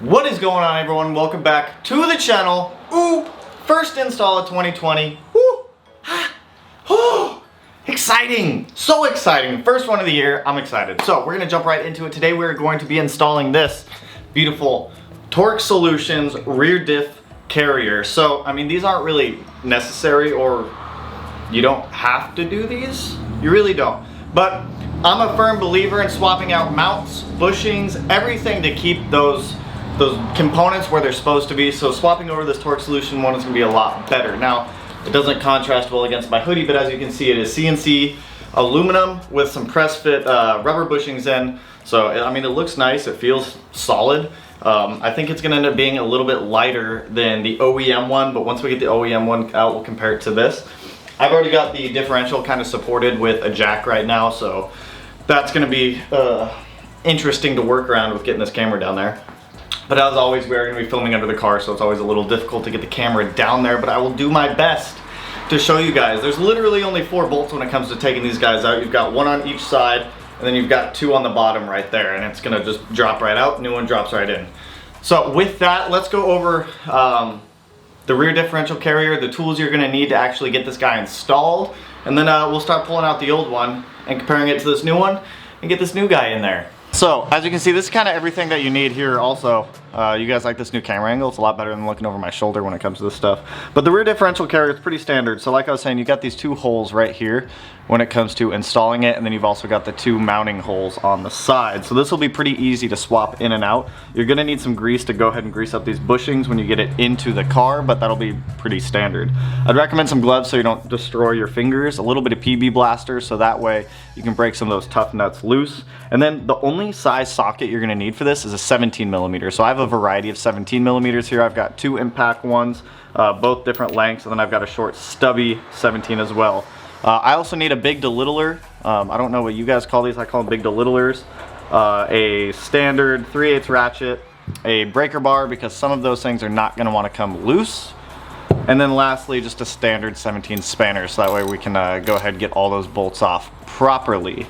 What is going on, everyone? Welcome back to the channel. Ooh, first install of 2020. Woo! Oh, exciting! So exciting. First one of the year. I'm excited. So we're gonna jump right into it. Today we're going to be installing this beautiful Torque Solutions Rear Diff Carrier. So, I mean, these aren't really necessary, or you don't have to do these. You really don't. But I'm a firm believer in swapping out mounts, bushings, everything to keep those components where they're supposed to be. So swapping over this Torque Solution one is going to be a lot better. Now, it doesn't contrast well against my hoodie, but as you can see, it is CNC aluminum with some press fit rubber bushings in. So, I mean, it looks nice. It feels solid. I think it's going to end up being a little bit lighter than the OEM one, but once we get the OEM one out, we'll compare it to this. I've already got the differential kind of supported with a jack right now, so that's going to be interesting to work around with getting this camera down there. But as always, we're going to be filming under the car, so it's always a little difficult to get the camera down there, but I will do my best to show you guys. There's literally only 4 bolts when it comes to taking these guys out. You've got one on each side, and then you've got 2 on the bottom right there, and it's going to just drop right out, new one drops right in. So with that, let's go over the rear differential carrier, the tools you're going to need to actually get this guy installed, and then we'll start pulling out the old one and comparing it to this new one and get this new guy in there. So as you can see, this is kind of everything that you need here. Also, you guys like this new camera angle? It's a lot better than looking over my shoulder when it comes to this stuff. But the rear differential carrier is pretty standard. So like I was saying, you got these 2 holes right here when it comes to installing it, and then you've also got the 2 mounting holes on the side. So this will be pretty easy to swap in and out. You're gonna need some grease to go ahead and grease up these bushings when you get it into the car, but that'll be pretty standard. I'd recommend some gloves so you don't destroy your fingers, a little bit of PB blaster so that way you can break some of those tough nuts loose. And then the only size socket you're gonna need for this is a 17 millimeter. So I have a variety of 17 millimeters here. I've got 2 impact ones, both different lengths, and then I've got a short stubby 17 as well. I also need a big delittler. I don't know what you guys call these. I call them big delittlers. A standard 3/8 ratchet, a breaker bar because some of those things are not going to want to come loose. And then lastly, just a standard 17 spanner, so that way we can go ahead and get all those bolts off properly.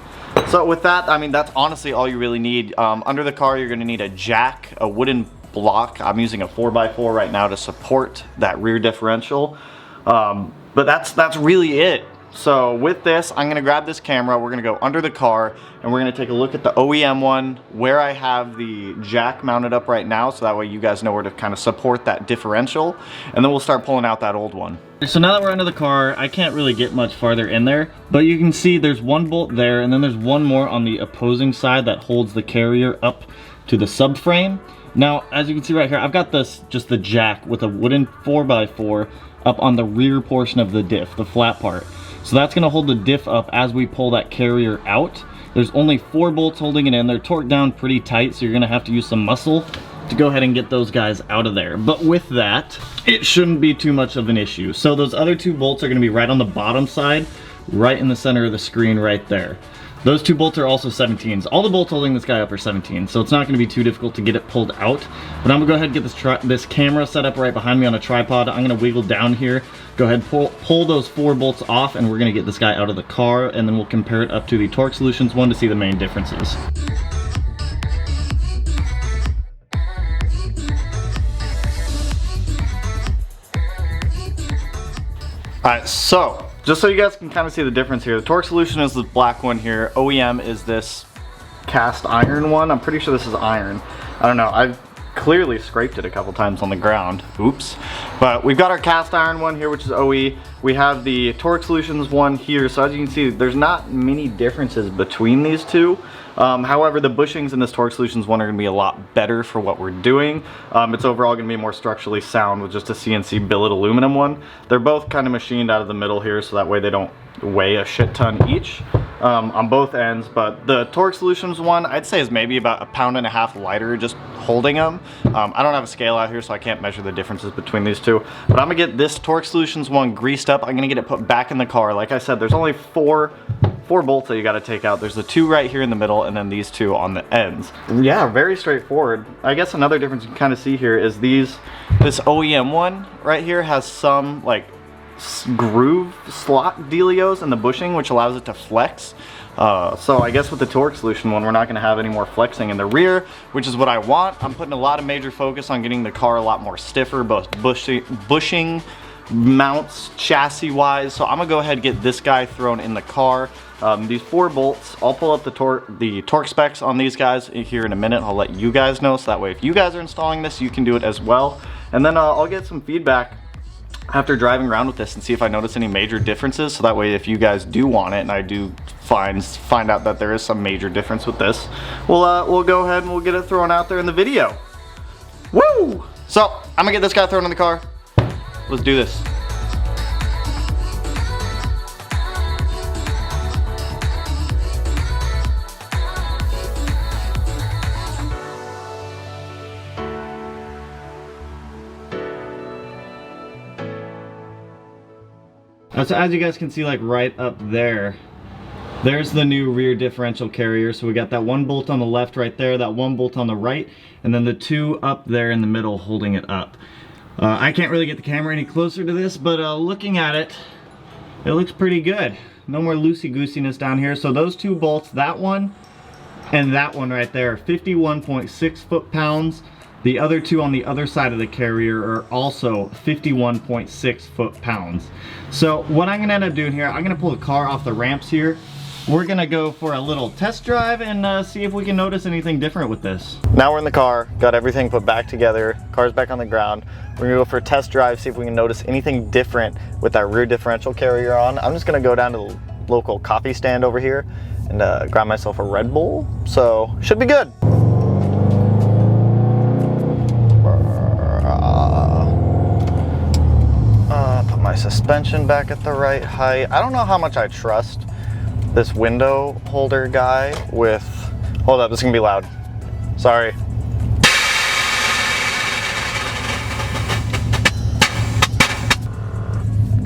So with that, I mean, that's honestly all you really need. Under the car, you're going to need a jack, a wooden block. I'm using a 4x4 right now to support that rear differential. But that's really it. So with this, I'm going to grab this camera, we're going to go under the car, and we're going to take a look at the OEM one where I have the jack mounted up right now, so that way you guys know where to kind of support that differential, and then we'll start pulling out that old one. So now that we're under the car, I can't really get much farther in there, but you can see there's 1 bolt there, and then there's 1 more on the opposing side that holds the carrier up to the subframe. Now, as you can see right here, I've got this, just the jack with a wooden 4x4 up on the rear portion of the diff, the flat part. So that's going to hold the diff up as we pull that carrier out. There's only 4 bolts holding it in. They're torqued down pretty tight, so you're going to have to use some muscle to go ahead and get those guys out of there. But with that, it shouldn't be too much of an issue. So those other 2 bolts are going to be right on the bottom side, right in the center of the screen right there. Those 2 bolts are also 17s. All the bolts holding this guy up are 17s, so it's not going to be too difficult to get it pulled out. But I'm going to go ahead and get this camera set up right behind me on a tripod. I'm going to wiggle down here, go ahead and pull those 4 bolts off, and we're going to get this guy out of the car, and then we'll compare it up to the Torque Solutions one to see the main differences. Alright, so just so you guys can kind of see the difference here, the Torque Solution is the black one here, OEM is this cast iron one. I'm pretty sure this is iron. I don't know, I've clearly scraped it a couple times on the ground, oops. But we've got our cast iron one here, which is OE. We have the Torque Solutions one here, so as you can see, there's not many differences between these 2. However, the bushings in this Torque Solutions one are going to be a lot better for what we're doing. It's overall going to be more structurally sound with just a CNC billet aluminum one. They're both kind of machined out of the middle here, so that way they don't weigh a shit ton each on both ends. But the Torque Solutions one, I'd say, is maybe about 1.5 pounds lighter just holding them. I don't have a scale out here, so I can't measure the differences between these 2. But I'm going to get this Torque Solutions one greased up. I'm going to get it put back in the car. Like I said, there's only 4 bolts that you got to take out. There's the 2 right here in the middle, and then these 2 on the ends. Yeah, very straightforward. I guess another difference you can kind of see here is this OEM one right here has some like groove slot dealios in the bushing, which allows it to flex. So I guess with the torque solution one, we're not going to have any more flexing in the rear, which is what I want. I'm putting a lot of major focus on getting the car a lot more stiffer, both bushing mounts, chassis wise. So I'm gonna go ahead and get this guy thrown in the car. These 4 bolts, I'll pull up the torque specs on these guys here in a minute. I'll let you guys know, so that way if you guys are installing this, you can do it as well. And then I'll get some feedback after driving around with this and see if I notice any major differences, so that way if you guys do want it and I do find out that there is some major difference with this, we'll go ahead and we'll get it thrown out there in the video. Woo! So I'm gonna get this guy thrown in the car. Let's do this. So as you guys can see, like right up there, there's the new rear differential carrier. So we got that 1 bolt on the left right there, that 1 bolt on the right, and then the 2 up there in the middle holding it up. I can't really get the camera any closer to this, but looking at it, it looks pretty good. No more loosey-goosiness down here. So those 2 bolts, that one and that one right there, 51.6 foot-pounds. The other 2 on the other side of the carrier are also 51.6 foot-pounds. So what I'm gonna end up doing here, I'm gonna pull the car off the ramps here. We're gonna go for a little test drive and see if we can notice anything different with this. Now we're in the car, got everything put back together, car's back on the ground. We're gonna go for a test drive, see if we can notice anything different with that rear differential carrier on. I'm just gonna go down to the local coffee stand over here and grab myself a Red Bull. So, should be good. Put my suspension back at the right height. I don't know how much I trust this window holder guy with, hold up, this is gonna be loud. Sorry.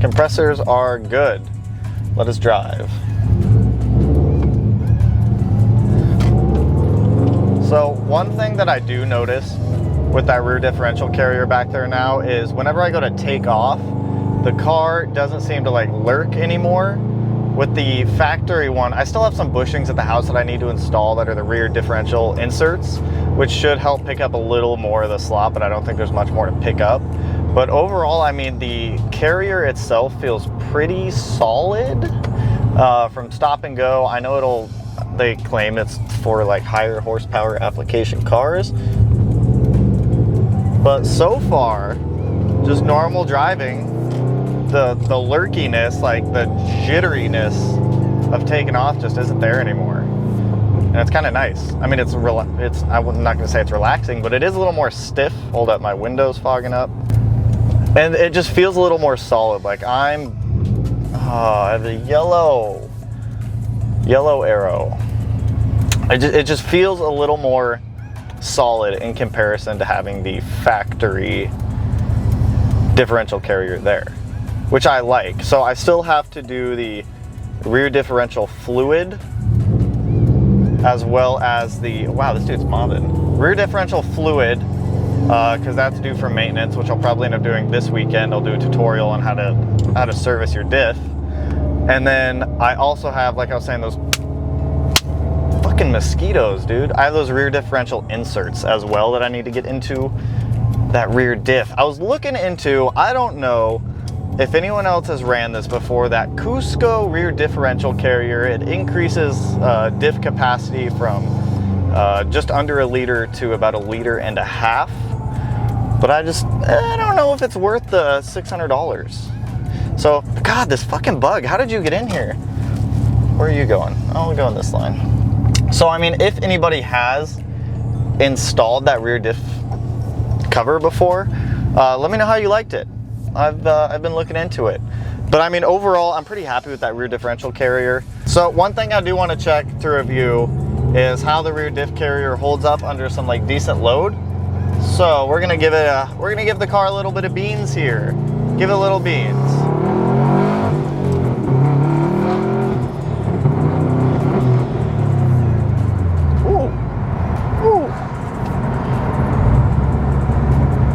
Compressors are good. Let us drive. So one thing that I do notice with that rear differential carrier back there now is whenever I go to take off, the car doesn't seem to like lurk anymore. With the factory one, I still have some bushings at the house that I need to install that are the rear differential inserts, which should help pick up a little more of the slop, but I don't think there's much more to pick up. But overall, I mean, the carrier itself feels pretty solid from stop and go. I know they claim it's for like higher horsepower application cars, but so far, just normal driving, the lurkiness, like the jitteriness of taking off just isn't there anymore. And it's kind of nice. I mean, I'm not gonna say it's relaxing, but it is a little more stiff. Hold up, my window's fogging up. And it just feels a little more solid. Like I have the yellow arrow. It just feels a little more solid in comparison to having the factory differential carrier there, which I like. So I still have to do the rear differential fluid as well as the, wow, this dude's mobbing. Rear differential fluid, because that's due for maintenance, which I'll probably end up doing this weekend. I'll do a tutorial on how to service your diff. And then I also have, like I was saying, those fucking mosquitoes, dude. I have those rear differential inserts as well that I need to get into that rear diff. I was looking into, I don't know if anyone else has ran this before, that Cusco rear differential carrier. It increases diff capacity from just under 1 liter to about 1.5 liters. But I don't know if it's worth the $600. So, God, this fucking bug, how did you get in here? Where are you going? Oh, we're going this line. So, I mean, if anybody has installed that rear diff cover before, let me know how you liked it. I've been looking into it. But I mean, overall, I'm pretty happy with that rear differential carrier. So one thing I do want to check to review is how the rear diff carrier holds up under some like decent load. So we're gonna give the car a little bit of beans here. Give it a little beans.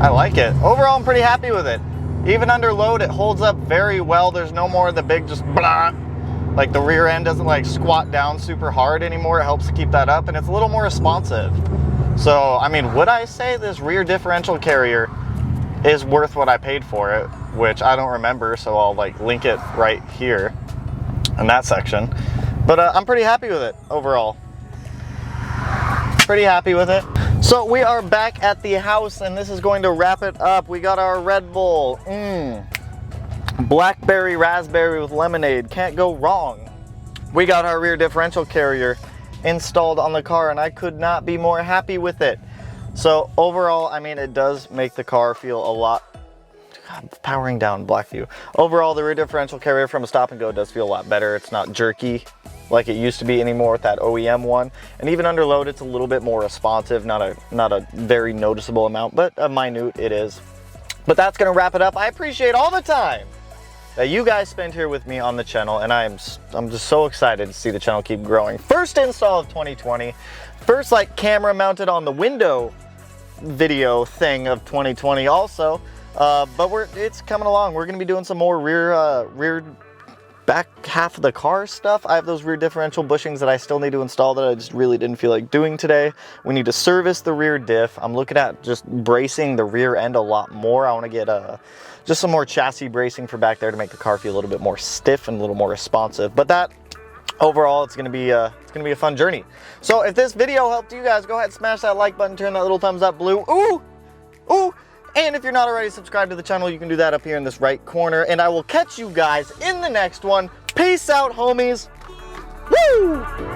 I like it. Overall, I'm pretty happy with it. Even under load, it holds up very well. There's no more of the big just blah. Like the rear end doesn't like squat down super hard anymore. It helps to keep that up, and it's a little more responsive. So, I mean, would I say this rear differential carrier is worth what I paid for it? Which I don't remember, so I'll like link it right here in that section. But I'm pretty happy with it overall. Pretty happy with it. So we are back at the house, and this is going to wrap it up. We got our Red Bull. Blackberry raspberry with lemonade, can't go wrong. We got our rear differential carrier installed on the car, and I could not be more happy with it. So overall, I mean, it does make the car feel a lot, God, powering down black view. Overall, the rear differential carrier from a stop and go does feel a lot better. It's not jerky like it used to be anymore with that OEM one, and even under load it's a little bit more responsive. Not a very noticeable amount, but a minute it is. But that's gonna wrap it up. I appreciate all the time that you guys spend here with me on the channel, and I'm just so excited to see the channel keep growing. First install of 2020, first like camera mounted on the window video thing of 2020 also, but it's coming along. We're gonna be doing some more rear back half of the car stuff. I have those rear differential bushings that I still need to install that I just really didn't feel like doing today. We need to service the rear diff. I'm looking at just bracing the rear end a lot more. I want to get just some more chassis bracing for back there to make the car feel a little bit more stiff and a little more responsive. But that overall, it's gonna be a fun journey. So if this video helped you guys, go ahead and smash that like button, turn that little thumbs up blue. Ooh. And if you're not already subscribed to the channel, you can do that up here in this right corner. And I will catch you guys in the next one. Peace out, homies. Woo!